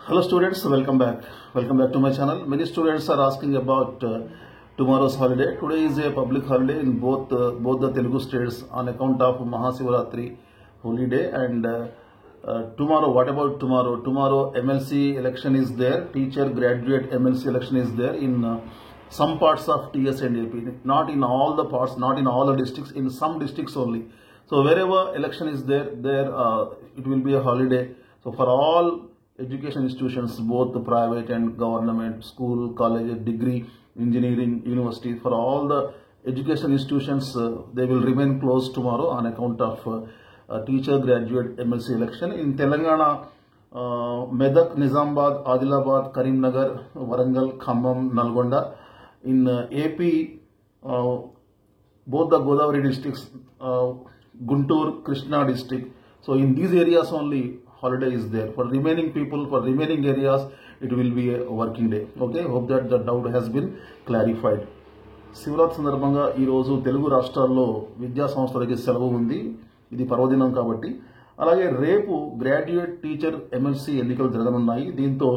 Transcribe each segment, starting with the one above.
Hello students, welcome back. Welcome back to my channel. Many students are asking about tomorrow's holiday. Today is a public holiday in both the Telugu states on account of Mahasivaratri holy day. And tomorrow, what about tomorrow? Tomorrow MLC election is there. Teacher graduate MLC election is there in some parts of TS and AP. Not in all the parts, not in all the districts. In some districts only. So wherever election is there, it will be a holiday. So for all education institutions, both the private and government, school, college, degree, engineering, university, for all the education institutions, they will remain closed tomorrow on account of teacher graduate MLC election. In Telangana, Medak, Nizamabad, Adilabad, Karimnagar, Warangal, Khammam, Nalgonda. In AP, both the Godavari districts, Guntur, Krishna district. So in these areas only holiday is there. For remaining people, for remaining areas, it will be a working day. Okay, hope that the doubt has been clarified. Shivaratri సందర్భంగా ఈరోజు తెలుగు రాష్ట్రాల్లో విద్యా సంస్థలకి సెలవు ఉంది. ఇది పర్వదినం కాబట్టి. అలాగే రేపు గ్రాడ్యుయేట్ టీచర్ ఎమ్మెల్సీ ఎన్నికలు జరగనున్నాయి. దీంతో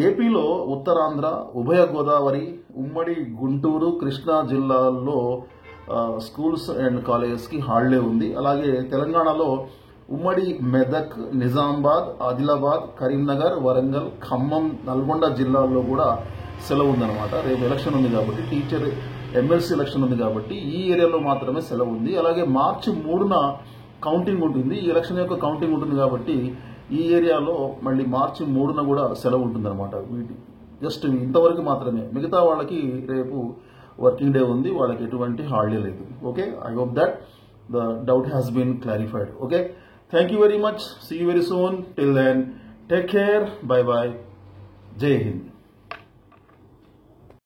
ఏపీలో ఉత్తరాంధ్ర, ఉభయ గోదావరి, ఉమ్మడి గుంటూరు, కృష్ణా జిల్లాల్లో స్కూల్స్ అండ్ కాలేజెస్కి హాలిడే ఉంది. అలాగే తెలంగాణలో ఉమ్మడి మెదక్, నిజామాబాద్, ఆదిలాబాద్, కరీంనగర్, వరంగల్, ఖమ్మం, నల్గొండ జిల్లాల్లో కూడా సెలవు ఉందన్నమాట. రేపు ఎలక్షన్ ఉంది కాబట్టి, టీచర్ ఎమ్మెల్సీ ఎలక్షన్ ఉంది కాబట్టి ఈ ఏరియాలో మాత్రమే సెలవు ఉంది. అలాగే మార్చి 3న కౌంటింగ్ ఉంటుంది. ఈ ఎలక్షన్ యొక్క కౌంటింగ్ ఉంటుంది కాబట్టి ఈ ఏరియాలో మళ్ళీ మార్చి 3న కూడా సెలవు ఉంటుందన్నమాట. జస్ట్ ఇంతవరకు మాత్రమే. మిగతా వాళ్ళకి రేపు వర్కింగ్ డే ఉంది. వాళ్ళకి ఎటువంటి హాలిడే లేదు. Okay, I hope that the doubt has been clarified. Okay, thank you very much. See you very soon. Till then, take care. Bye bye. Jai Hind.